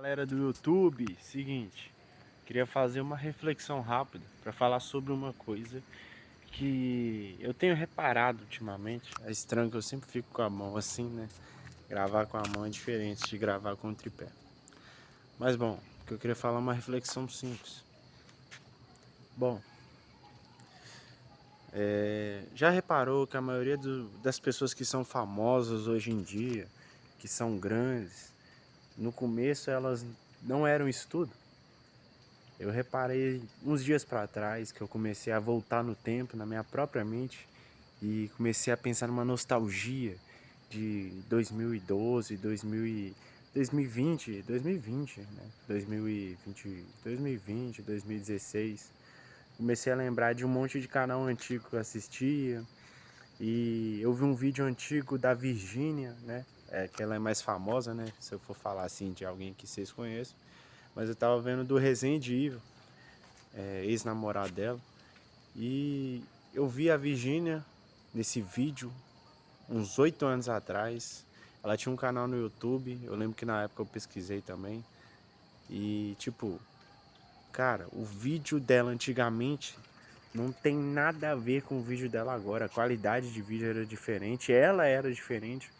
Galera do YouTube, seguinte, queria fazer uma reflexão rápida para falar sobre uma coisa que eu tenho reparado ultimamente. É estranho que eu sempre fico com a mão assim, né? Gravar com a mão é diferente de gravar com o tripé. Mas bom, o que eu queria falar é uma reflexão simples. Bom, já reparou que a maioria das pessoas que são famosas hoje em dia, que são grandes, no começo elas não eram estudo? Eu reparei uns dias para trás que eu comecei a voltar no tempo, na minha própria mente, e comecei a pensar numa nostalgia de 2012, 2020, 2020, né? 2020, 2020, 2016. Comecei a lembrar de um monte de canal antigo que eu assistia, e eu vi um vídeo antigo da Virgínia, né? Que ela é mais famosa, né? Se eu for falar assim de alguém que vocês conhecem. Mas eu tava vendo do Resident Evil, ex-namorado dela. E eu vi a Virgínia nesse vídeo uns 8 anos atrás. Ela tinha um canal no YouTube, eu lembro que na época eu pesquisei também. E tipo, cara, o vídeo dela antigamente não tem nada a ver com o vídeo dela agora. A qualidade de vídeo era diferente, ela era diferente.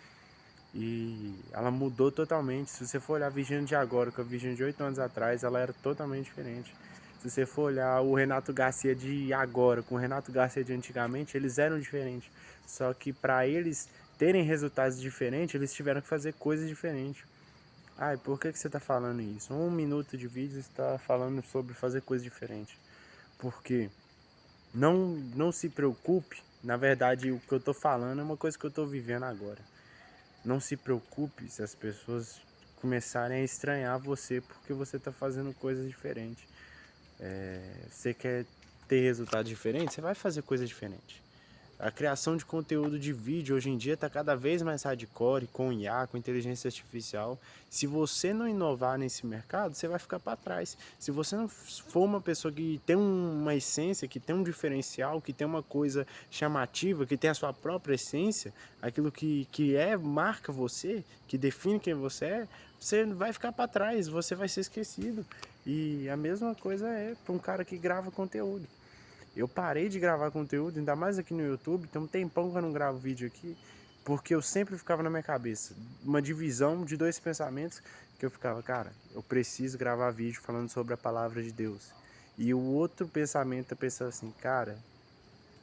E ela mudou totalmente. Se você for olhar a Virgínia de agora com a Virgínia de 8 anos atrás, ela era totalmente diferente. Se você for olhar o Renato Garcia de agora com o Renato Garcia de antigamente, eles eram diferentes. Só que para eles terem resultados diferentes, eles tiveram que fazer coisas diferentes. Ai, por que você está falando isso? 1 minuto de vídeo está falando sobre fazer coisas diferentes. Porque não se preocupe, na verdade o que eu estou falando é uma coisa que eu estou vivendo agora. Não se preocupe se as pessoas começarem a estranhar você porque você está fazendo coisas diferentes. Você quer ter resultados diferentes? Você vai fazer coisas diferentes. A criação de conteúdo de vídeo hoje em dia está cada vez mais hardcore, com IA, com inteligência artificial. Se você não inovar nesse mercado, você vai ficar para trás. Se você não for uma pessoa que tem uma essência, que tem um diferencial, que tem uma coisa chamativa, que tem a sua própria essência, aquilo que marca você, que define quem você vai ficar para trás, você vai ser esquecido. E a mesma coisa é para um cara que grava conteúdo. Eu parei de gravar conteúdo, ainda mais aqui no YouTube, tem um tempão que eu não gravo vídeo aqui, porque eu sempre ficava na minha cabeça uma divisão de dois pensamentos que eu ficava, cara, eu preciso gravar vídeo falando sobre a palavra de Deus. E o outro pensamento eu pensava assim, cara,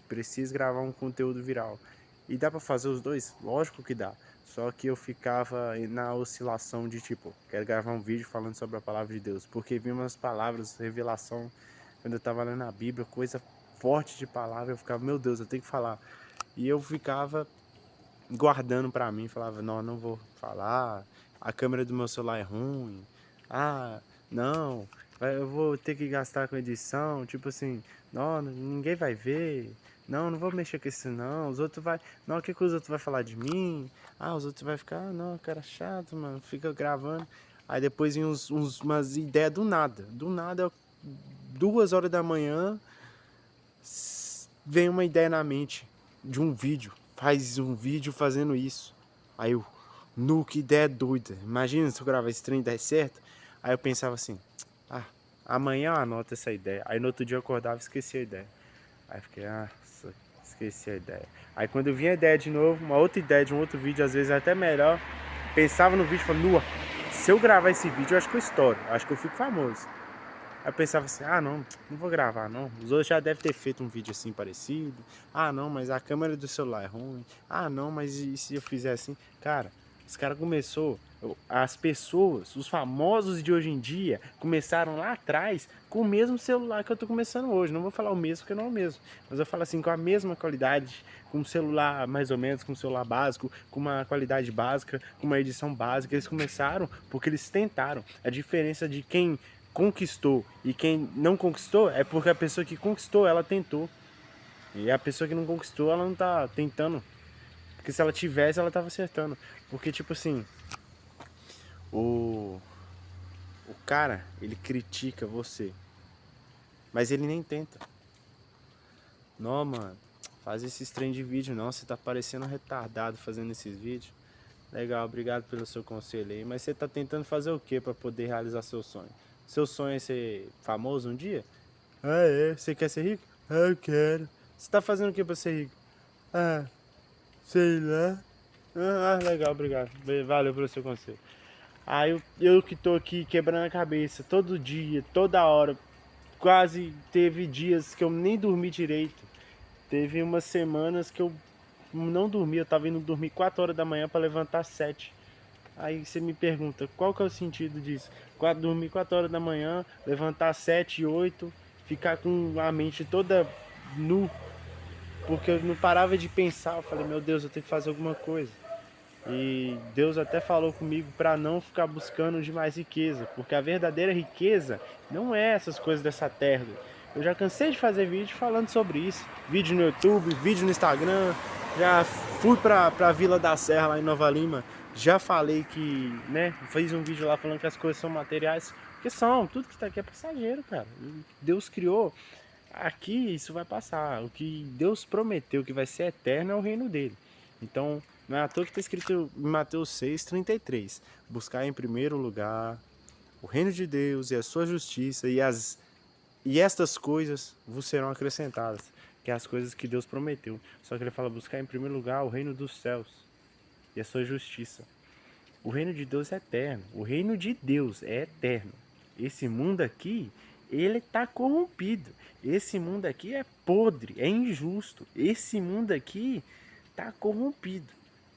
preciso gravar um conteúdo viral. E dá pra fazer os dois? Lógico que dá. Só que eu ficava na oscilação de tipo, quero gravar um vídeo falando sobre a palavra de Deus, porque vi umas palavras, revelação, quando eu tava lendo a Bíblia, coisa forte de palavra, eu ficava, meu Deus, eu tenho que falar. E eu ficava guardando pra mim, falava, não vou falar, a câmera do meu celular é ruim, ah, não, eu vou ter que gastar com edição, tipo assim, não, ninguém vai ver, não vou mexer com isso não, os outros vai, não, o que os outros vai falar de mim? Ah, os outros vai ficar, não, cara chato, mano, fica gravando. Aí depois vem umas ideias do nada, 2 horas da manhã, vem uma ideia na mente de um vídeo, faz um vídeo fazendo isso. Aí eu, que ideia doida. Imagina se eu gravar esse trem e der certo. Aí eu pensava assim, ah, amanhã eu anoto essa ideia. Aí no outro dia eu acordava e esqueci a ideia. Aí eu fiquei, esqueci a ideia. Aí quando eu vinha a ideia de novo, uma outra ideia de um outro vídeo, às vezes até melhor, pensava no vídeo e falava, se eu gravar esse vídeo, eu acho que eu estouro, eu acho que eu fico famoso. Aí eu pensava assim, não vou gravar não. Os outros já devem ter feito um vídeo assim parecido. Ah não, mas a câmera do celular é ruim. Ah não, mas e se eu fizer assim? Cara, os caras começou, as pessoas, os famosos de hoje em dia, começaram lá atrás com o mesmo celular que eu tô começando hoje. Não vou falar o mesmo porque não é o mesmo. Mas eu falo assim, com a mesma qualidade, com um celular mais ou menos, com um celular básico, com uma qualidade básica, com uma edição básica. Eles começaram porque eles tentaram. A diferença de quem conquistou e quem não conquistou é porque a pessoa que conquistou, ela tentou. E a pessoa que não conquistou, ela não tá tentando. Porque se ela tivesse, ela tava acertando. Porque, tipo assim, o, o cara, ele critica você, mas ele nem tenta. Não, mano, faz esses trem de vídeo não, você tá parecendo retardado fazendo esses vídeos. Legal, obrigado pelo seu conselho aí. Mas você tá tentando fazer o que para poder realizar seu sonho? Seu sonho é ser famoso um dia? Ah, é? Você quer ser rico? Ah, eu quero. Você tá fazendo o que pra ser rico? Ah, sei lá. Legal, obrigado. Valeu pelo seu conselho. Eu que tô aqui quebrando a cabeça todo dia, toda hora. Quase teve dias que eu nem dormi direito. Teve umas semanas que eu não dormi, eu tava indo dormir 4 horas da manhã para levantar às 7. Aí você me pergunta, qual que é o sentido disso? Dormir 4 horas da manhã, levantar às 7, 8, ficar com a mente toda nu, porque eu não parava de pensar. Eu falei, meu Deus, eu tenho que fazer alguma coisa. E Deus até falou comigo para não ficar buscando de mais riqueza, porque a verdadeira riqueza não é essas coisas dessa terra. Eu já cansei de fazer vídeo falando sobre isso. Vídeo no YouTube, vídeo no Instagram. Já fui pra Vila da Serra lá em Nova Lima. Já falei que, né, fiz um vídeo lá falando que as coisas são materiais. Porque são, tudo que tá aqui é passageiro, cara. Deus criou aqui, isso vai passar. O que Deus prometeu que vai ser eterno é o reino dele. Então, não é à toa que está escrito em Mateus 6:33. Buscar em primeiro lugar o reino de Deus e a sua justiça, e estas coisas vos serão acrescentadas, que é as coisas que Deus prometeu. Só que ele fala buscar em primeiro lugar o reino dos céus e a sua justiça. O reino de Deus é eterno. O reino de Deus é eterno. Esse mundo aqui, ele está corrompido. Esse mundo aqui é podre, é injusto. Esse mundo aqui está corrompido.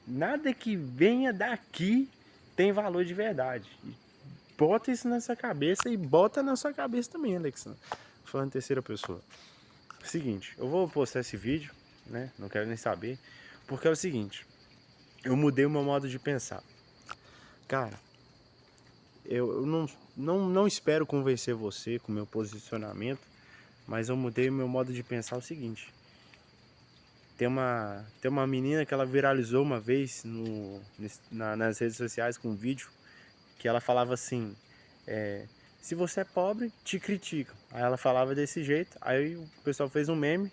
Nada que venha daqui tem valor de verdade. Bota isso nessa cabeça e bota na sua cabeça também, Alexandre. Falando em terceira pessoa. Seguinte, eu vou postar esse vídeo, né? Não quero nem saber. Porque é o seguinte, eu mudei o meu modo de pensar. Cara, eu não espero convencer você com o meu posicionamento, mas eu mudei o meu modo de pensar o seguinte. Tem uma menina que ela viralizou uma vez nas redes sociais com um vídeo que ela falava assim, se você é pobre, te criticam. Aí ela falava desse jeito, aí o pessoal fez um meme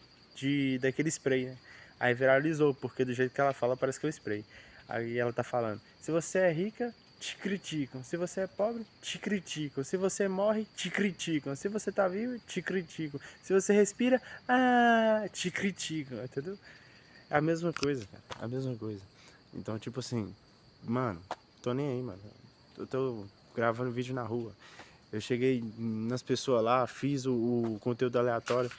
daquele spray, né? Aí viralizou, porque do jeito que ela fala parece que é o spray. Aí ela tá falando, se você é rica, te criticam. Se você é pobre, te criticam. Se você morre, te criticam. Se você tá vivo, te criticam. Se você respira, te criticam, entendeu? É a mesma coisa, cara. A mesma coisa. Então, tipo assim, mano, tô nem aí, mano. Eu tô gravando vídeo na rua. Eu cheguei nas pessoas lá, fiz o conteúdo aleatório.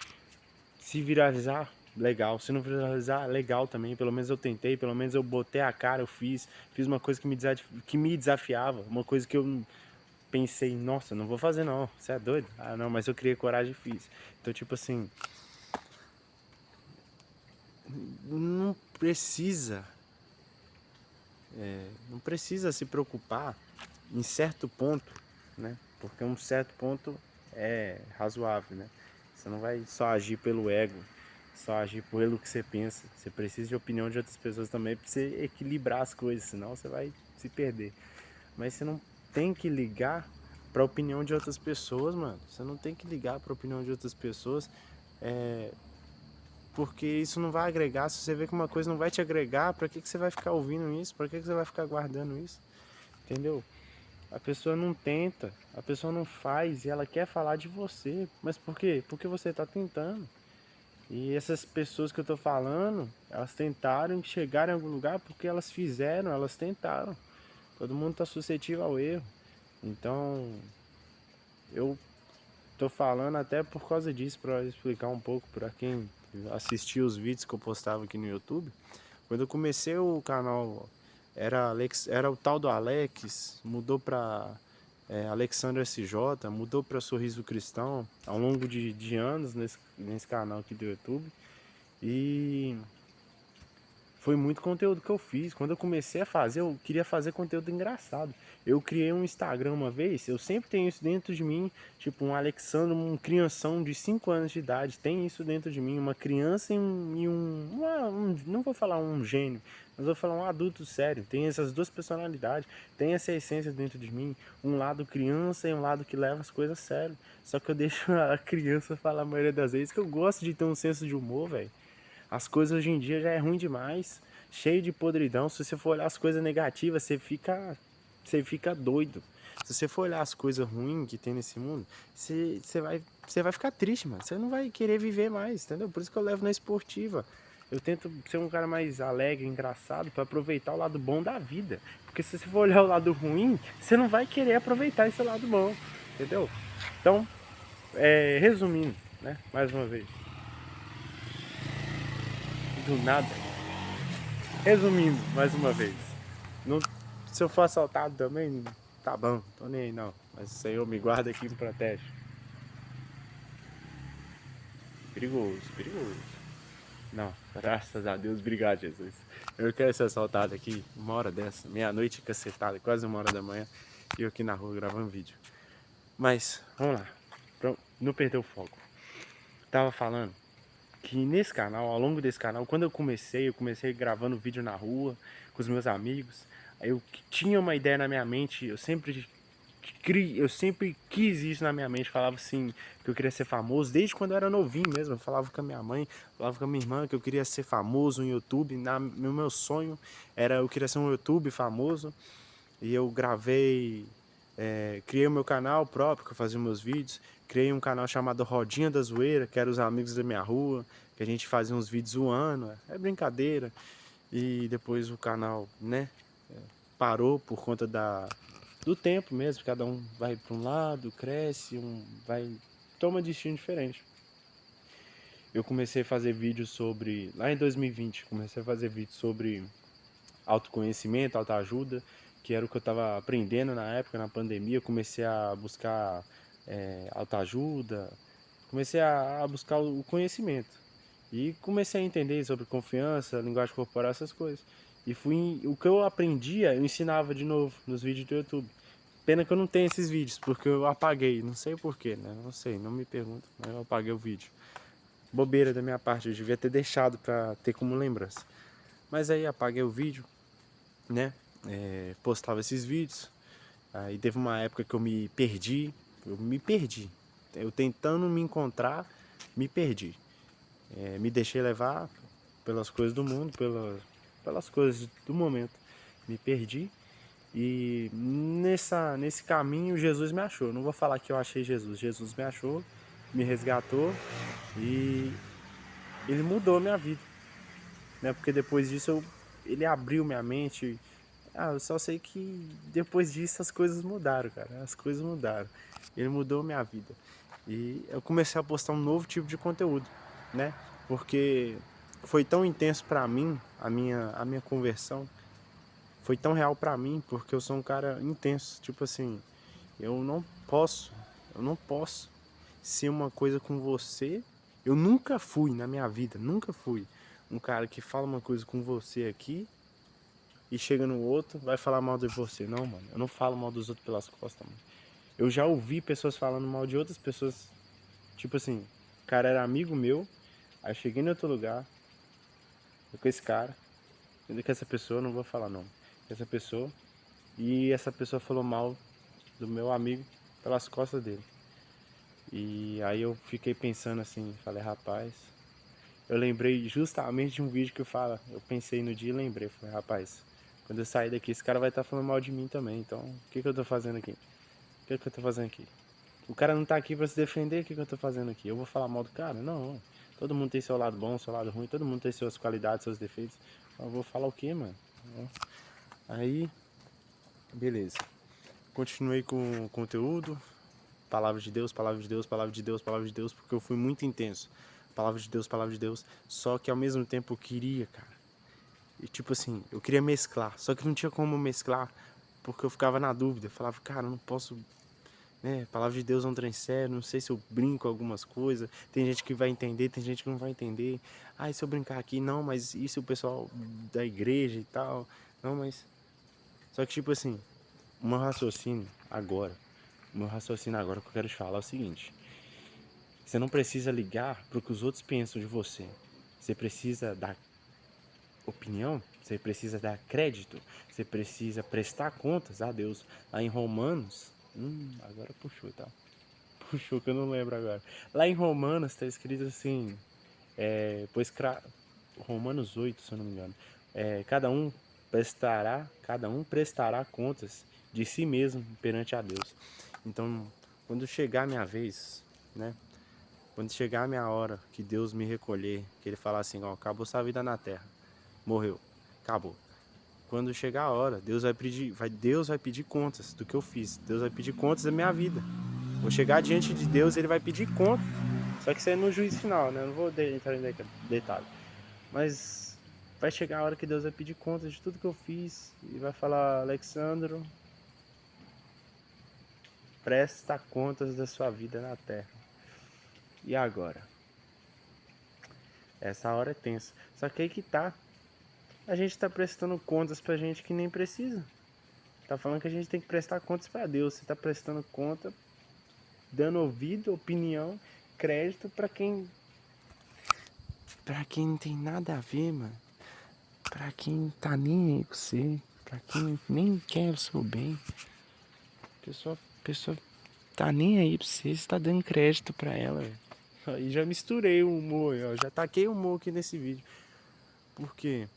Se viralizar, legal. Se não viralizar, legal também. Pelo menos eu tentei, pelo menos eu botei a cara, eu fiz uma coisa que me desafiava, uma coisa que eu pensei, nossa, não vou fazer não, você é doido? Ah não, mas eu criei coragem e fiz. Então tipo assim, não precisa, não precisa se preocupar em certo ponto, né? Porque um certo ponto é razoável, né? Você não vai só agir pelo ego, só agir pelo que você pensa. Você precisa de opinião de outras pessoas também para você equilibrar as coisas, senão você vai se perder. Mas você não tem que ligar para a opinião de outras pessoas, mano. Você não tem que ligar para a opinião de outras pessoas, porque isso não vai agregar. Se você vê que uma coisa não vai te agregar, para que você vai ficar ouvindo isso? Para que você vai ficar guardando isso? Entendeu? A pessoa não tenta, a pessoa não faz e ela quer falar de você. Mas por quê? Porque você está tentando. E essas pessoas que eu tô falando, elas tentaram chegar em algum lugar porque elas fizeram, elas tentaram. Todo mundo tá suscetível ao erro. Então, eu tô falando até por causa disso, para explicar um pouco para quem assistiu os vídeos que eu postava aqui no YouTube. Quando eu comecei o canal, era o tal do Alex, mudou para Alexandre SJ, mudou para Sorriso Cristão ao longo de anos nesse canal aqui do YouTube. E foi muito conteúdo que eu fiz. Quando eu comecei a fazer, eu queria fazer conteúdo engraçado. Eu criei um Instagram uma vez, eu sempre tenho isso dentro de mim, tipo um Alexandre, um crianção de 5 anos de idade, tem isso dentro de mim, uma criança não vou falar um gênio, mas vou falar um adulto sério, tem essas duas personalidades, tem essa essência dentro de mim, um lado criança e um lado que leva as coisas a sério. Só que eu deixo a criança falar a maioria das vezes, que eu gosto de ter um senso de humor, velho. As coisas hoje em dia já é ruim demais. cheio de podridão. Se você for olhar as coisas negativas, você fica doido. Se você for olhar as coisas ruins que tem nesse mundo, você vai ficar triste, mano. Você não vai querer viver mais, entendeu? Por isso que eu levo na esportiva. Eu tento ser um cara mais alegre, engraçado, pra aproveitar o lado bom da vida. Porque se você for olhar o lado ruim, você não vai querer aproveitar esse lado bom, entendeu? Então, resumindo, né? Mais uma vez. Do nada. Resumindo, mais uma vez. Não, se eu for assaltado também, tá bom, tô nem aí não. Mas o Senhor me guarda aqui e me protege. Perigoso, perigoso. Não, graças a Deus, obrigado, Jesus. Eu quero ser assaltado aqui, uma hora dessa, meia-noite cacetada, quase 1 hora da manhã, e eu aqui na rua gravando vídeo. Mas, vamos lá, pra não perder o foco. Tava falando que nesse canal, ao longo desse canal, quando eu comecei gravando vídeo na rua, com os meus amigos. Aí eu tinha uma ideia na minha mente, eu sempre quis isso na minha mente, falava assim, que eu queria ser famoso, desde quando eu era novinho mesmo, eu falava com a minha mãe, falava com a minha irmã, que eu queria ser famoso no YouTube, no meu sonho era, eu queria ser um YouTube famoso, e eu gravei, criei o meu canal próprio, que eu fazia meus vídeos, criei um canal chamado Rodinha da Zoeira, que era os amigos da minha rua, que a gente fazia uns vídeos zoando, é brincadeira, e depois o canal, né, parou por conta do tempo mesmo, cada um vai para um lado, cresce, toma destino diferente. Eu comecei a fazer vídeos sobre, lá em 2020, comecei a fazer vídeos sobre autoconhecimento, autoajuda, que era o que eu estava aprendendo na época, na pandemia. Eu comecei a buscar autoajuda, comecei a buscar o conhecimento. E comecei a entender sobre confiança, linguagem corporal, essas coisas. E o que eu aprendia, eu ensinava de novo nos vídeos do YouTube. Pena que eu não tenho esses vídeos, porque eu apaguei, não sei porquê, né? Não sei, não me pergunta, mas eu apaguei o vídeo. Bobeira da minha parte, eu devia ter deixado pra ter como lembrança. Mas aí apaguei o vídeo, né? Postava esses vídeos. Aí teve uma época que eu me perdi. Eu me perdi. Eu tentando me encontrar, me perdi. Me deixei levar pelas coisas do mundo, pelas coisas do momento. Me perdi. E nesse caminho Jesus me achou. Não vou falar que eu achei Jesus. Jesus me achou, me resgatou e ele mudou a minha vida, né? Porque depois disso ele abriu minha mente. Eu só sei que depois disso as coisas mudaram, cara. As coisas mudaram. Ele mudou minha vida. E eu comecei a postar um novo tipo de conteúdo, né? Porque foi tão intenso pra mim a minha conversão. Foi tão real pra mim, porque eu sou um cara intenso. Tipo assim, eu não posso, eu não posso ser uma coisa com você. Eu nunca fui na minha vida, nunca fui um cara que fala uma coisa com você aqui e chega no outro, vai falar mal de você. Não, mano, eu não falo mal dos outros pelas costas, mano. Eu já ouvi pessoas falando mal de outras pessoas, tipo assim, o cara era amigo meu, aí eu cheguei em outro lugar, com esse cara, sendo que essa pessoa, não vou falar não, essa pessoa, e essa pessoa falou mal do meu amigo pelas costas dele. E aí eu fiquei pensando assim, falei, rapaz, eu lembrei justamente de um vídeo que eu pensei no dia e lembrei, falei, rapaz, quando eu sair daqui esse cara vai estar falando mal de mim também, então o que eu tô fazendo aqui? O que eu tô fazendo aqui? O cara não tá aqui pra se defender, o que eu tô fazendo aqui? Eu vou falar mal do cara? Não, todo mundo tem seu lado bom, seu lado ruim, todo mundo tem suas qualidades, seus defeitos. Eu vou falar o quê, mano? Aí, beleza. Continuei com o conteúdo, palavra de Deus, palavra de Deus, palavra de Deus, palavra de Deus, porque eu fui muito intenso. Palavra de Deus, palavra de Deus. Só que ao mesmo tempo eu queria, cara. E tipo assim, eu queria mesclar. Só que não tinha como mesclar, porque eu ficava na dúvida. Eu falava, cara, eu não posso, né? Palavra de Deus é um trem sério, não sei se eu brinco algumas coisas. Tem gente que vai entender, tem gente que não vai entender. Ah, e se eu brincar aqui? Não, mas isso o pessoal da igreja e tal. Não, mas. Só que tipo assim, o meu raciocínio agora. O meu raciocínio agora que eu quero te falar é o seguinte. Você não precisa ligar para o que os outros pensam de você. Você precisa dar opinião, você precisa dar crédito, você precisa prestar contas a Deus. Lá em Romanos, agora puxou, tá? Puxou que eu não lembro agora. Lá em Romanos está escrito assim, Romanos 8, se eu não me engano. cada um prestará contas de si mesmo perante a Deus. Então, quando chegar a minha vez, né? Quando chegar a minha hora, que Deus me recolher, que Ele falar assim, ó, acabou sua vida na terra, morreu, acabou. Quando chegar a hora, Deus vai pedir contas do que eu fiz. Deus vai pedir contas da minha vida. Vou chegar diante de Deus, Ele vai pedir conta. Só que isso é no juízo final, né? Eu não vou entrar em detalhe. Mas vai chegar a hora que Deus vai pedir contas de tudo que eu fiz e vai falar, Alexandro, presta contas da sua vida na terra. E agora? Essa hora é tensa. Só que aí que tá. A gente tá prestando contas pra gente que nem precisa. Tá falando que a gente tem que prestar contas pra Deus. Você tá prestando conta, dando ouvido, opinião, crédito pra quem não tem nada a ver, mano. Pra quem tá nem aí com você. Pra quem nem quer o seu bem. Pessoa tá nem aí pra você. Você tá dando crédito pra ela, velho. Aí já misturei o humor, ó. Já taquei o humor aqui nesse vídeo. Por quê?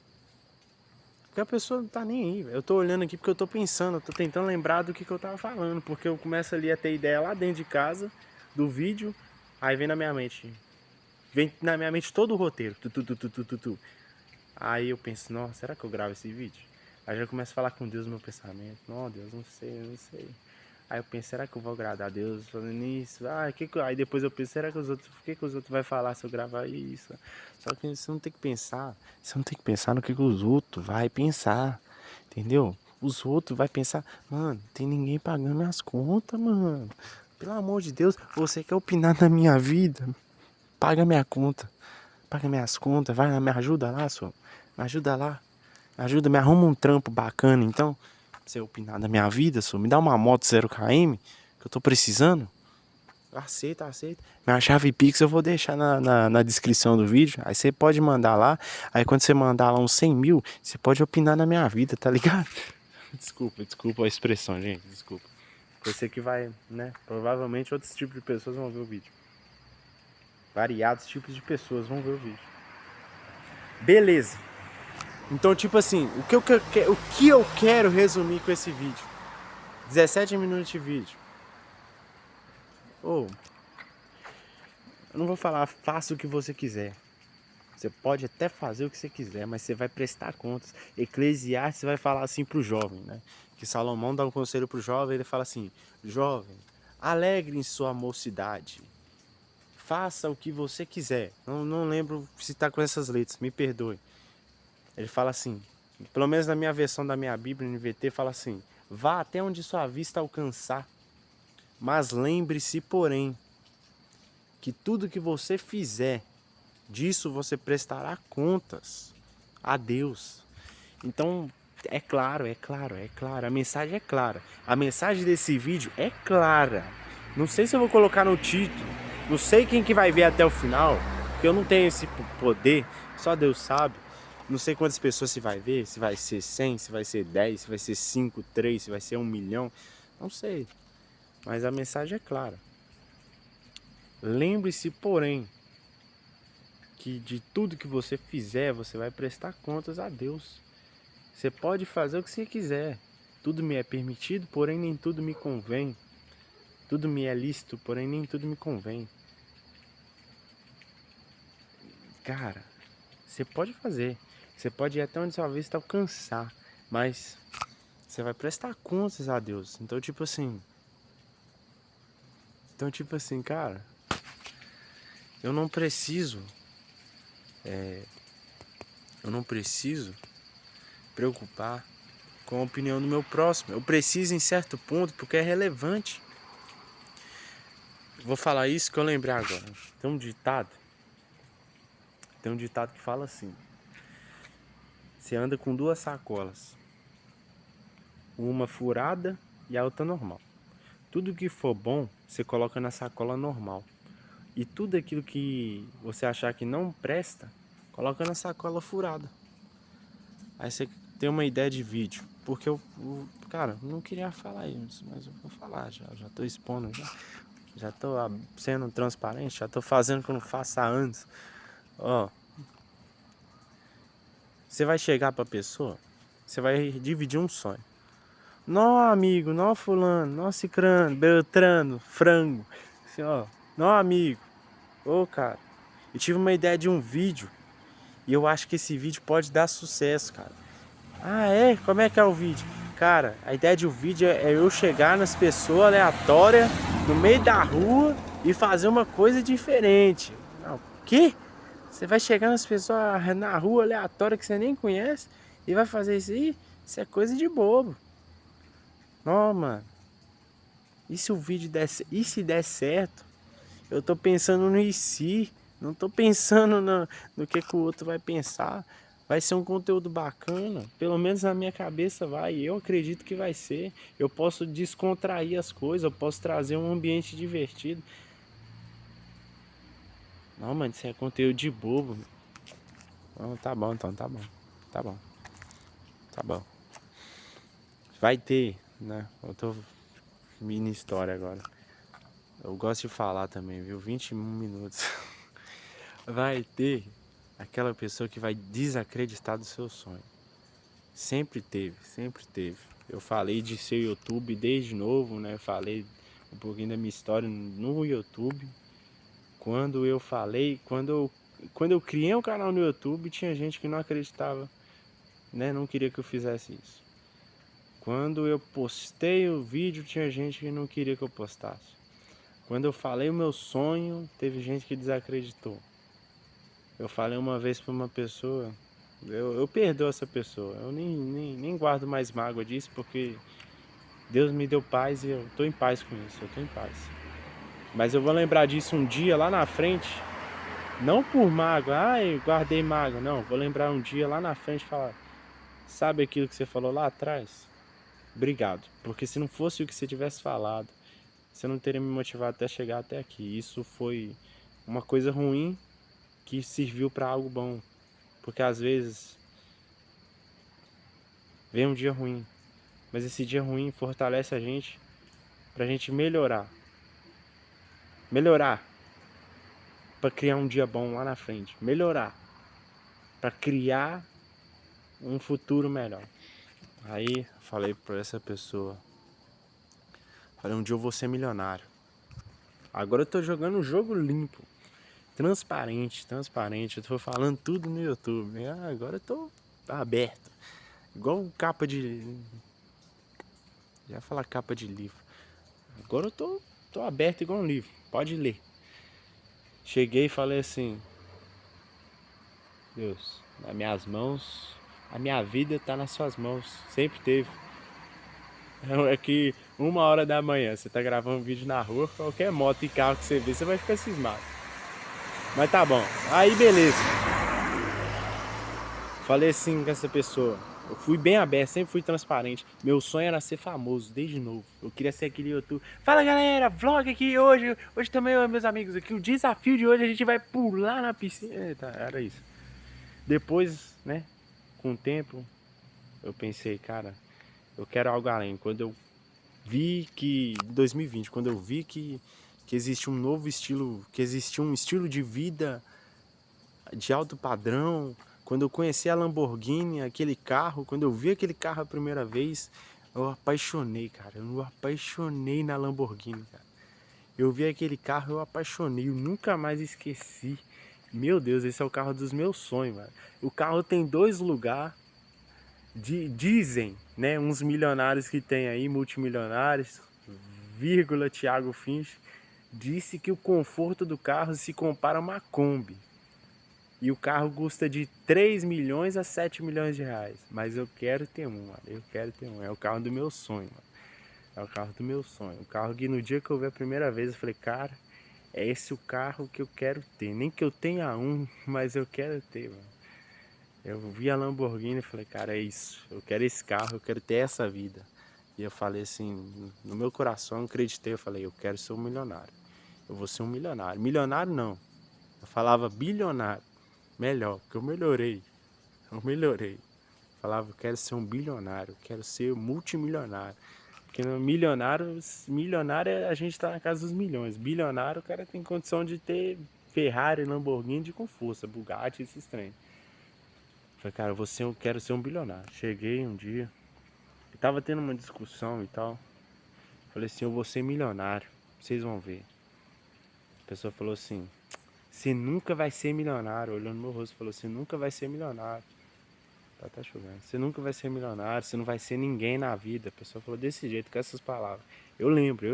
Porque a pessoa não tá nem aí, velho. Eu tô olhando aqui porque eu tô pensando, eu tô tentando lembrar do que eu tava falando. Porque eu começo ali a ter ideia lá dentro de casa, do vídeo, aí vem na minha mente. Vem na minha mente todo o roteiro. Tu. Aí eu penso, nossa, será que eu gravo esse vídeo? Aí já começo a falar com Deus no meu pensamento. Não, Deus, não sei. Aí eu penso, será que eu vou agradar a Deus fazendo isso? Aí depois eu penso, será que os outros, o que os outros vão falar se eu gravar isso? Só que você não tem que pensar, no que os outros vai pensar, entendeu? Os outros vai pensar, mano, tem ninguém pagando minhas contas, mano. Pelo amor de Deus, você quer opinar na minha vida? Paga minha conta, paga minhas contas, vai lá, me ajuda lá, senhor. Me ajuda lá, me arruma um trampo bacana, então. Pra você opinar na minha vida, senhor. Me dá uma moto 0 km, que eu tô precisando. Aceita. Minha chave Pix eu vou deixar na descrição do vídeo. Aí você pode mandar lá. Aí quando você mandar lá uns 100 mil, você pode opinar na minha vida, tá ligado? Desculpa a expressão, gente. Desculpa. Você que vai, né? Provavelmente outros tipos de pessoas vão ver o vídeo. Variados tipos de pessoas vão ver o vídeo. Beleza. Então, tipo assim, o que eu quero resumir com esse vídeo? 17 minutos de vídeo. Eu não vou falar faça o que você quiser. Você pode até fazer o que você quiser, mas você vai prestar contas. Eclesiastes vai falar assim pro jovem, né? Que Salomão dá um conselho pro jovem, ele fala assim: jovem, alegre em sua mocidade. Faça o que você quiser. Não lembro se tá com essas letras, me perdoe. Ele fala assim, pelo menos na minha versão da minha Bíblia, NVT, fala assim: vá até onde sua vista alcançar, mas lembre-se, porém, que tudo que você fizer, disso você prestará contas a Deus. Então, é claro, a mensagem é clara. A mensagem desse vídeo é clara. Não sei se eu vou colocar no título, não sei quem que vai ver até o final, porque eu não tenho esse poder, só Deus sabe. Não sei quantas pessoas se vai ver, se vai ser 100, se vai ser 10, se vai ser 5, 3, se vai ser 1 milhão. Não sei, mas a mensagem é clara. Lembre-se, porém, que de tudo que você fizer, você vai prestar contas a Deus. Você pode fazer o que você quiser. Tudo me é permitido, porém nem tudo me convém. Tudo me é lícito, porém nem tudo me convém. Cara, você pode fazer. Você pode ir até onde sua vista alcançar. Mas você vai prestar contas a Deus. Então, tipo assim, cara, eu não preciso preocupar com a opinião do meu próximo. Eu preciso em certo ponto porque é relevante. Vou falar isso que eu lembrei agora. Tem um ditado que fala assim: você anda com 2 sacolas, uma furada e a outra normal. Tudo que for bom, você coloca na sacola normal. E tudo aquilo que você achar que não presta, coloca na sacola furada. Aí você tem uma ideia de vídeo. Porque cara, não queria falar isso, mas eu vou falar já tô expondo já. Já tô sendo transparente, já tô fazendo o que eu não faço há anos. Ó, Você vai chegar pra pessoa, você vai dividir um sonho. Nó amigo, nó fulano, nó cicrano, beltrano, frango. Assim, ó, nó amigo. Ô cara, eu tive uma ideia de um vídeo e eu acho que esse vídeo pode dar sucesso, cara. Ah, é? Como é que é o vídeo? Cara, a ideia de um vídeo é eu chegar nas pessoas aleatórias no meio da rua e fazer uma coisa diferente. Não, o quê? Você vai chegar nas pessoas na rua aleatória que você nem conhece e vai fazer isso aí? Isso é coisa de bobo. Não, mano. E se o vídeo der, e se der certo? Eu tô pensando no e se, não tô pensando no que o outro vai pensar. Vai ser um conteúdo bacana, pelo menos na minha cabeça vai, eu acredito que vai ser. Eu posso descontrair as coisas, eu posso trazer um ambiente divertido. Não, mano, isso é conteúdo de bobo. Não, tá bom, então, tá bom. Tá bom. Tá bom. Vai ter, né? Eu tô mini história agora. Eu gosto de falar também, viu? 21 minutos. Vai ter aquela pessoa que vai desacreditar do seu sonho. Sempre teve, sempre teve. Eu falei de ser YouTube desde novo, né? Falei um pouquinho da minha história no YouTube. Quando eu criei um canal no YouTube, tinha gente que não acreditava, né? Não queria que eu fizesse isso. Quando eu postei o vídeo, tinha gente que não queria que eu postasse. Quando eu falei o meu sonho, teve gente que desacreditou. Eu falei uma vez para uma pessoa, eu perdoo essa pessoa, eu nem guardo mais mágoa disso, porque Deus me deu paz e eu tô em paz com isso, eu tô em paz. Mas eu vou lembrar disso um dia lá na frente, não por mágoa, eu guardei mágoa, não, vou lembrar um dia lá na frente e falar, sabe aquilo que você falou lá atrás? Obrigado, porque se não fosse o que você tivesse falado, você não teria me motivado até chegar até aqui. Isso foi uma coisa ruim que serviu para algo bom, porque às vezes vem um dia ruim, mas esse dia ruim fortalece a gente pra gente melhorar para criar um dia bom lá na frente, melhorar para criar um futuro melhor. Aí falei para essa pessoa, falei, um dia eu vou ser milionário. Agora eu tô jogando um jogo limpo, transparente, eu tô falando tudo no YouTube. Agora eu tô aberto, igual capa de, já ia falar capa de livro. Agora eu tô aberto igual um livro, pode ler. Cheguei e falei assim, Deus, nas minhas mãos, a minha vida tá nas suas mãos, sempre teve. É que 1h da manhã você tá gravando um vídeo na rua, qualquer moto e carro que você vê, você vai ficar cismado. Mas tá bom, aí beleza. Falei assim com essa pessoa, eu fui bem aberto, sempre fui transparente. Meu sonho era ser famoso, desde novo. Eu queria ser aquele YouTube. Fala galera, vlog aqui hoje. Hoje também, meus amigos aqui, o desafio de hoje a gente vai pular na piscina. Eita, era isso. Depois, né, com o tempo, eu pensei, cara, eu quero algo além. Quando eu vi que, em 2020, quando eu vi que existe um novo estilo, que existia um estilo de vida de alto padrão, quando eu conheci a Lamborghini, aquele carro, quando eu vi aquele carro a primeira vez, eu apaixonei, cara. Eu apaixonei na Lamborghini, cara. Eu vi aquele carro, eu apaixonei, eu nunca mais esqueci. Meu Deus, esse é o carro dos meus sonhos, mano. O carro tem 2 lugares. Dizem, né, uns milionários que tem aí, multimilionários, vírgula, Thiago Finch, disse que o conforto do carro se compara a uma Kombi. E o carro custa de 3 milhões a 7 milhões de reais. Mas eu quero ter um, mano. Eu quero ter um. É o carro do meu sonho, mano. É o carro do meu sonho. O carro que no dia que eu vi a primeira vez, eu falei, cara, é esse o carro que eu quero ter. Nem que eu tenha um, mas eu quero ter, mano. Eu vi a Lamborghini e falei, cara, é isso. Eu quero esse carro, eu quero ter essa vida. E eu falei assim, no meu coração eu acreditei, eu falei, eu quero ser um milionário. Eu vou ser um milionário. Milionário não. Eu falava bilionário. Melhor, porque eu melhorei. Eu melhorei. Falava, eu quero ser um bilionário, eu quero ser multimilionário. Porque no milionário a gente tá na casa dos milhões. Bilionário, o cara tem condição de ter Ferrari, Lamborghini com força, Bugatti, esses trem. Falei, cara, eu quero ser um bilionário. Cheguei um dia, e tava tendo uma discussão e tal. Falei assim, eu vou ser milionário, vocês vão ver. A pessoa falou assim, você nunca vai ser milionário. Olhando no meu rosto, falou, você nunca vai ser milionário. Tá chovendo. Você nunca vai ser milionário, você não vai ser ninguém na vida. A pessoa falou desse jeito, com essas palavras. Eu lembro.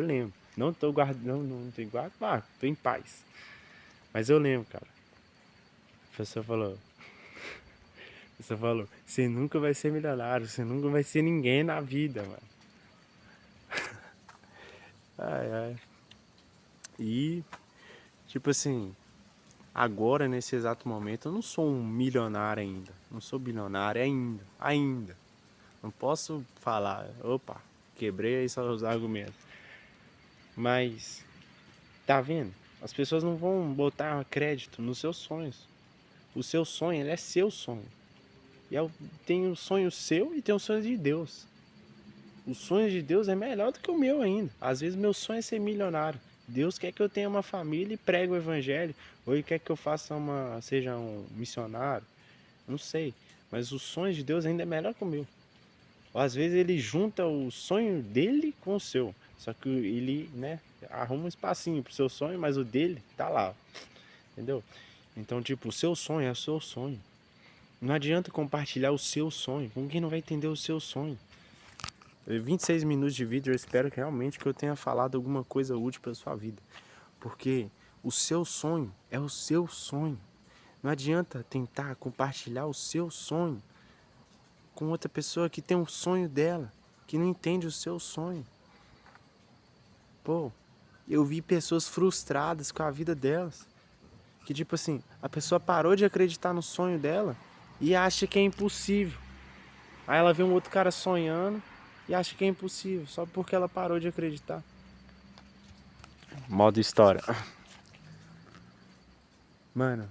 Não tô guardando, não tô guardando, tô em paz. Mas eu lembro, cara. A pessoa falou, você nunca vai ser milionário, você nunca vai ser ninguém na vida, mano. Ai, ai. E, tipo assim, agora, nesse exato momento, eu não sou um milionário ainda. Não sou bilionário ainda. Ainda. Não posso falar, opa, quebrei aí só os argumentos. Mas, tá vendo? As pessoas não vão botar crédito nos seus sonhos. O seu sonho, ele é seu sonho. E tem o sonho seu e tem o sonho de Deus. O sonho de Deus é melhor do que o meu ainda. Às vezes meu sonho é ser milionário. Deus quer que eu tenha uma família e pregue o evangelho. Ou ele quer que eu seja um missionário. Não sei. Mas o sonho de Deus ainda é melhor que o meu. Ou às vezes ele junta o sonho dele com o seu. Só que ele, né, arruma um espacinho pro seu sonho, mas o dele tá lá. Entendeu? Então, tipo, o seu sonho é o seu sonho. Não adianta compartilhar o seu sonho com quem não vai entender o seu sonho. 26 minutos de vídeo, eu espero que realmente que eu tenha falado alguma coisa útil para sua vida. Porque o seu sonho é o seu sonho. Não adianta tentar compartilhar o seu sonho com outra pessoa que tem um sonho dela, que não entende o seu sonho. Pô, eu vi pessoas frustradas com a vida delas. Que tipo assim, a pessoa parou de acreditar no sonho dela e acha que é impossível. Aí ela vê um outro cara sonhando e acha que é impossível, só porque ela parou de acreditar. Modo história. Mano,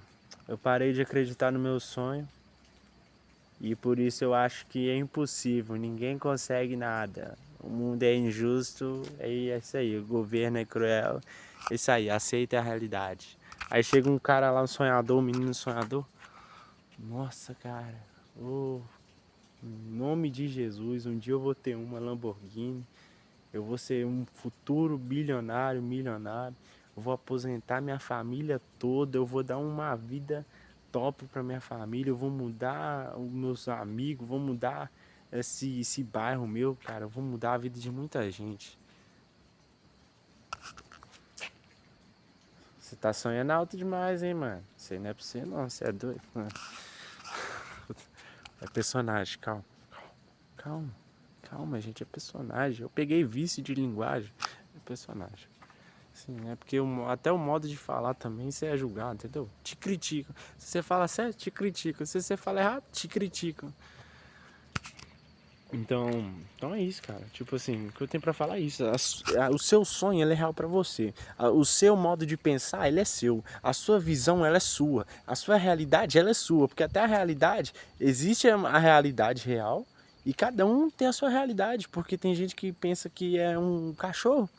eu parei de acreditar no meu sonho e por isso eu acho que é impossível, ninguém consegue nada. O mundo é injusto, é isso aí, o governo é cruel, é isso aí, aceita a realidade. Aí chega um cara lá, um sonhador, um menino sonhador. Nossa, cara, em nome de Jesus, um dia eu vou ter uma Lamborghini, eu vou ser um futuro bilionário, milionário, eu vou aposentar minha família toda, eu vou dar uma vida top para minha família, eu vou mudar os meus amigos, vou mudar esse bairro meu, cara, eu vou mudar a vida de muita gente. Você tá sonhando alto demais, hein, mano? Isso aí não é pra você não, você é doido, mano. É personagem, calma. Calma, calma, gente, é personagem. Eu peguei vício de linguagem, é personagem. Sim, é porque até o modo de falar também você é julgado, entendeu? Te criticam. Se você fala certo, te criticam. Se você fala errado, te criticam. Então é isso, cara. Tipo assim, o que eu tenho pra falar é isso. O seu sonho, ele é real pra você. O seu modo de pensar, ele é seu. A sua visão, ela é sua. A sua realidade, ela é sua. Porque até a realidade, existe a realidade real e cada um tem a sua realidade. Porque tem gente que pensa que é um cachorro.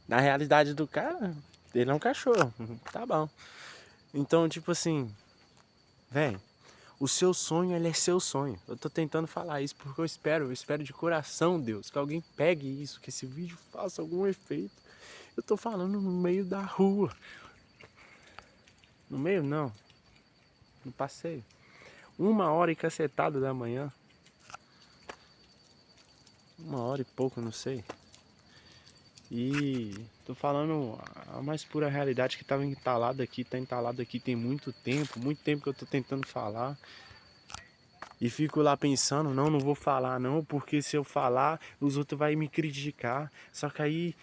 Na realidade do cara, ele é um cachorro. Tá bom. Então, tipo assim, velho, o seu sonho, ele é seu sonho. Eu tô tentando falar isso porque eu espero de coração, Deus, que alguém pegue isso, que esse vídeo faça algum efeito. Eu tô falando no meio da rua. No meio não, no passeio. 1 hora e cacetada da manhã. 1 hora e pouco, não sei. E tô falando a mais pura realidade que tava entalado aqui, tá entalado aqui tem muito tempo que eu tô tentando falar. E fico lá pensando, não vou falar não, porque se eu falar, os outros vão me criticar. Só que aí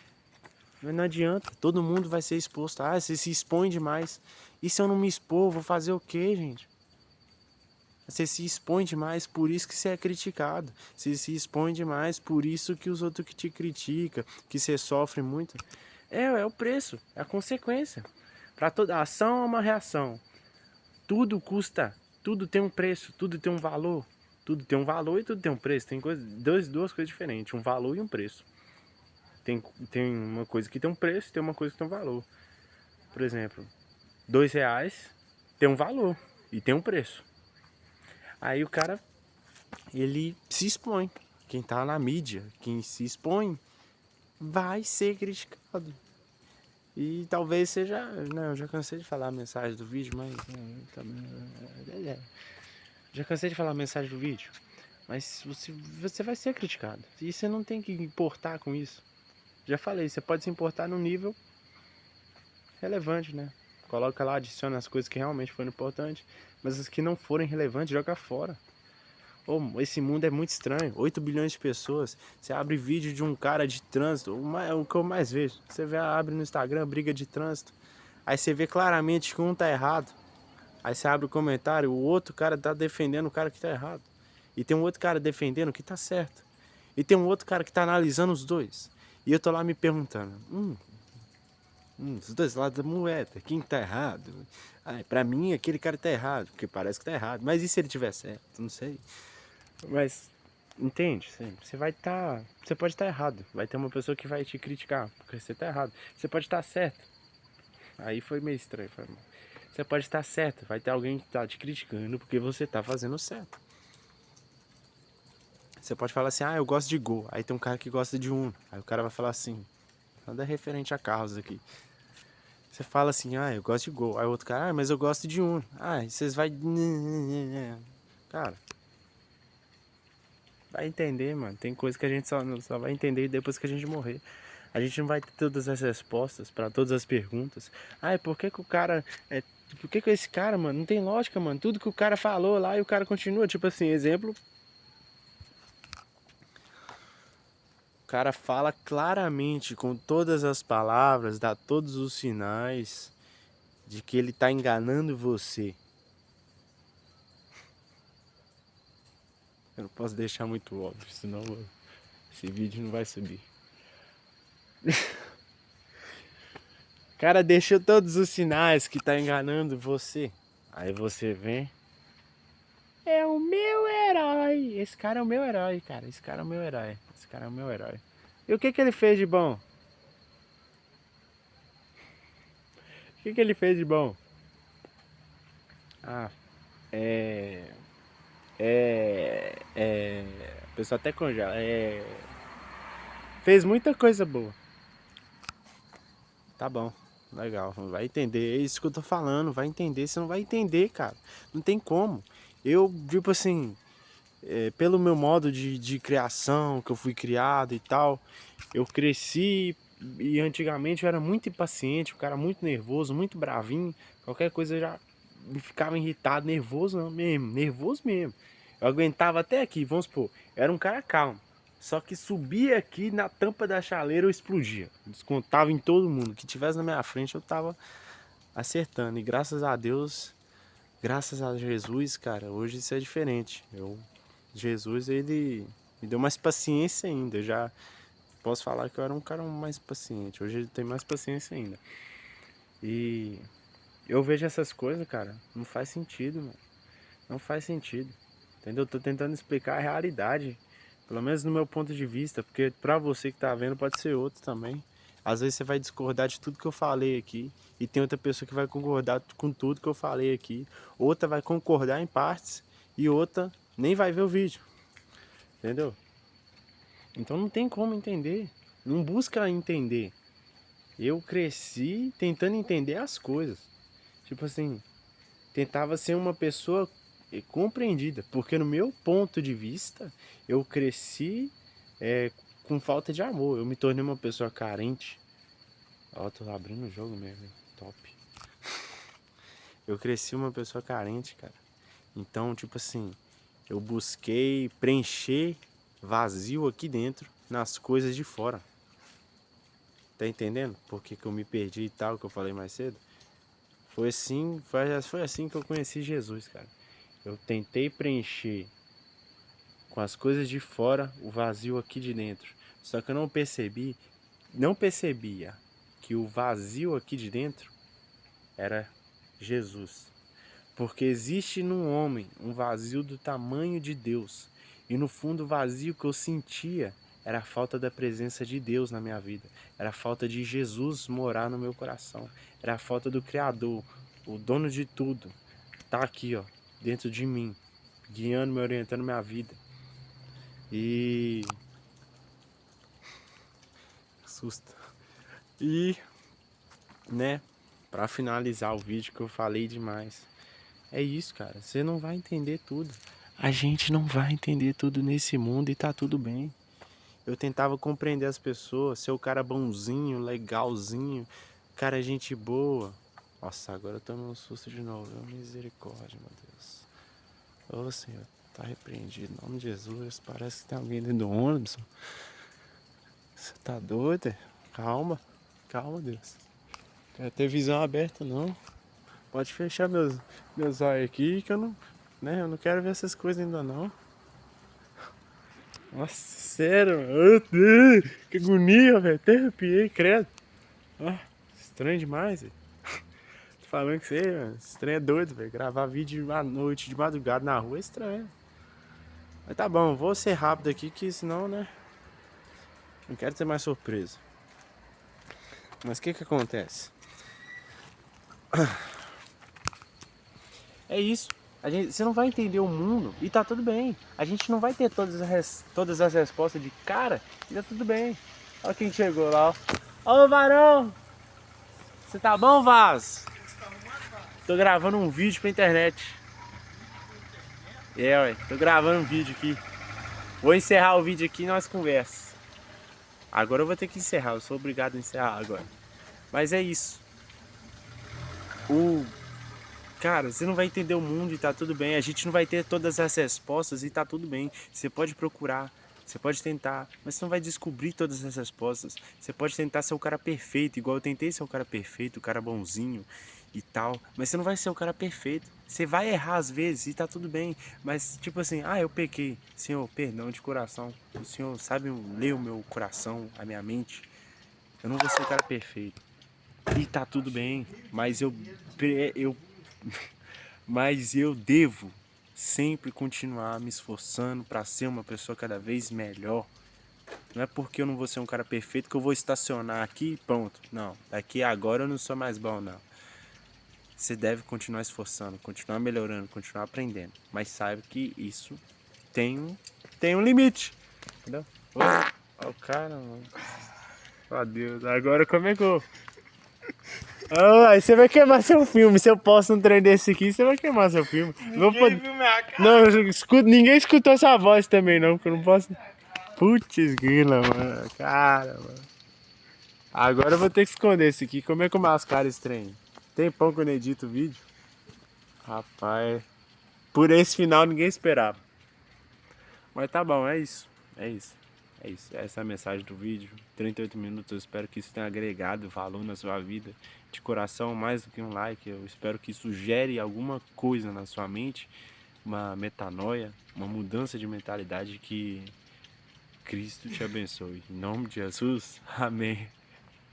não adianta, todo mundo vai ser exposto. Ah, você se expõe demais. E se eu não me expor, vou fazer o quê, gente? Você se expõe demais, por isso que você é criticado. Você se expõe demais, por isso que os outros que te criticam, que você sofre muito. É o preço, é a consequência. Para toda ação é uma reação. Tudo custa, tudo tem um preço, tudo tem um valor. Tudo tem um valor e tudo tem um preço. Tem duas coisas diferentes, um valor e um preço. Tem uma coisa que tem um preço e tem uma coisa que tem um valor. Por exemplo, R$ 2 tem um valor e tem um preço. Aí o cara, ele se expõe. Quem tá na mídia, quem se expõe, vai ser criticado. E talvez seja... Não, eu já cansei de falar a mensagem do vídeo, mas... Já cansei de falar a mensagem do vídeo. Mas você vai ser criticado. E você não tem que importar com isso. Já falei, você pode se importar no nível relevante, né? Coloca lá, adiciona as coisas que realmente foram importantes. Mas as que não forem relevantes, joga fora. Oh, esse mundo é muito estranho. 8 bilhões de pessoas. Você abre vídeo de um cara de trânsito. O que eu mais vejo. Você abre no Instagram, briga de trânsito. Aí você vê claramente que um tá errado. Aí você abre o comentário, o outro cara tá defendendo o cara que tá errado. E tem um outro cara defendendo o que tá certo. E tem um outro cara que tá analisando os dois. E eu tô lá me perguntando, os dois lados da moeda, quem tá errado? Pra mim aquele cara tá errado, porque parece que tá errado. Mas e se ele tiver certo? Não sei. Mas, entende? Você vai estar... Você pode estar errado. Vai ter uma pessoa que vai te criticar, porque você tá errado. Você pode estar certo. Aí foi meio estranho, foi mal. Você pode estar certo, vai ter alguém que tá te criticando porque você tá fazendo certo. Você pode falar assim, eu gosto de Gol. Aí tem um cara que gosta de Uno. Aí o cara vai falar assim, nada é referente a carros aqui. Você fala assim, eu gosto de Gol. Aí o outro cara, mas eu gosto de Uno. E vocês vai... Cara, vai entender, mano. Tem coisa que a gente só vai entender depois que a gente morrer. A gente não vai ter todas as respostas para todas as perguntas. Por que o cara... Por que esse cara, mano? Não tem lógica, mano. Tudo que o cara falou lá e o cara continua. Tipo assim, exemplo... O cara fala claramente, com todas as palavras, dá todos os sinais de que ele tá enganando você. Eu não posso deixar muito óbvio, senão esse vídeo não vai subir. O cara deixou todos os sinais que tá enganando você. Aí você vem... É o meu herói. Esse cara é o meu herói, cara. Esse cara é o meu herói. Esse cara é o meu herói. E o que ele fez de bom? O que ele fez de bom? A pessoa até congela. Fez muita coisa boa. Tá bom, legal. Vai entender. É isso que eu tô falando. Vai entender. Você não vai entender, cara. Não tem como. Eu, tipo assim, pelo meu modo de criação, que eu fui criado e tal, eu cresci e antigamente eu era muito impaciente, um cara muito nervoso, muito bravinho. Qualquer coisa eu já me ficava irritado, nervoso mesmo, nervoso mesmo. Eu aguentava até aqui, vamos supor, eu era um cara calmo. Só que subia aqui na tampa da chaleira eu explodia. Descontava em todo mundo. Que tivesse na minha frente eu tava acertando. E graças a Jesus, cara, hoje isso é diferente. Jesus, ele me deu mais paciência ainda. Eu já posso falar que eu era um cara mais paciente. Hoje ele tem mais paciência ainda. E eu vejo essas coisas, cara, não faz sentido, mano. Não faz sentido. Entendeu? Eu tô tentando explicar a realidade. Pelo menos no meu ponto de vista. Porque pra você que tá vendo pode ser outro também. Às vezes você vai discordar de tudo que eu falei aqui. E tem outra pessoa que vai concordar com tudo que eu falei aqui. Outra vai concordar em partes. E outra nem vai ver o vídeo. Entendeu? Então não tem como entender. Não busca entender. Eu cresci tentando entender as coisas. Tipo assim, tentava ser uma pessoa compreendida. Porque no meu ponto de vista, eu cresci com falta de amor. Eu me tornei uma pessoa carente. Ó, tô abrindo o jogo mesmo, hein? Top. Eu cresci uma pessoa carente, cara. Então, tipo assim, eu busquei preencher vazio aqui dentro nas coisas de fora. Tá entendendo? Por que eu me perdi e tal, que eu falei mais cedo? Foi assim que eu conheci Jesus, cara. Eu tentei preencher com as coisas de fora o vazio aqui de dentro. Só que eu não percebia que o vazio aqui de dentro era Jesus. Porque existe no homem um vazio do tamanho de Deus. E no fundo o vazio que eu sentia era a falta da presença de Deus na minha vida. Era a falta de Jesus morar no meu coração. Era a falta do Criador o dono de tudo, tá aqui, ó, dentro de mim, guiando, me orientando minha vida. E assusta. E, né, pra finalizar o vídeo que eu falei demais. É isso, cara. Você não vai entender tudo. A gente não vai entender tudo nesse mundo e tá tudo bem. Eu tentava compreender as pessoas, ser o cara bonzinho, legalzinho, cara gente boa. Nossa, agora eu tô num susto de novo. Misericórdia, meu Deus. Ô Senhor, tá repreendido. Em nome de Jesus, parece que tem alguém dentro do ônibus. Você tá doido? Calma, calma, Deus. Quero ter visão aberta, não. Pode fechar meus olhos aqui que eu não, né? Eu não quero ver essas coisas ainda não. Nossa, sério, mano. Que agonia, velho. Até arrepiei, credo. Ah, estranho demais, velho. Tô falando que você, mano. Estranho é doido, velho. Gravar vídeo à noite, de madrugada na rua é estranho. Mas tá bom, vou ser rápido aqui, que senão, né? Não quero ter mais surpresa. Mas o que acontece? É isso. Você não vai entender o mundo e tá tudo bem. A gente não vai ter todas as respostas de cara e tá tudo bem. Olha quem chegou lá, ó. Ô, varão! Você tá bom, Vaz? Tô gravando um vídeo pra internet. Ué, tô gravando um vídeo aqui. Vou encerrar o vídeo aqui e nós conversamos. Agora eu vou ter que encerrar, eu sou obrigado a encerrar agora. Mas é isso. Cara, você não vai entender o mundo e tá tudo bem. A gente não vai ter todas as respostas e tá tudo bem. Você pode procurar, você pode tentar, mas você não vai descobrir todas as respostas. Você pode tentar ser o cara perfeito, igual eu tentei ser o cara perfeito, o cara bonzinho e tal, mas você não vai ser o cara perfeito. Você vai errar às vezes e tá tudo bem, mas tipo assim, eu pequei. Senhor, perdão de coração. O Senhor sabe ler o meu coração, a minha mente. Eu não vou ser o cara perfeito. E tá tudo bem, mas mas eu devo sempre continuar me esforçando para ser uma pessoa cada vez melhor. Não é porque eu não vou ser um cara perfeito que eu vou estacionar aqui e pronto. Não, daqui a agora eu não sou mais bom, não. Você deve continuar esforçando, continuar melhorando, continuar aprendendo. Mas saiba que isso tem um limite. Entendeu? Ó, o cara, mano. Ó Deus, agora como é que eu... Aí você vai queimar seu filme. Se eu posto um trem desse aqui, você vai queimar seu filme. Ninguém viu minha cara. Não, ninguém escutou essa voz também não, porque eu não posso. Putz grila, mano. Cara, mano. Agora eu vou ter que esconder esse aqui. Como é que eu mascaro esse trem? Tem pão que eu não edito o vídeo? Rapaz, por esse final ninguém esperava. Mas tá bom, é isso. É isso. É isso. Essa é a mensagem do vídeo. 38 minutos. Eu espero que isso tenha agregado valor na sua vida. De coração, mais do que um like. Eu espero que isso gere alguma coisa na sua mente. Uma metanoia, uma mudança de mentalidade. Que Cristo te abençoe. Em nome de Jesus. Amém.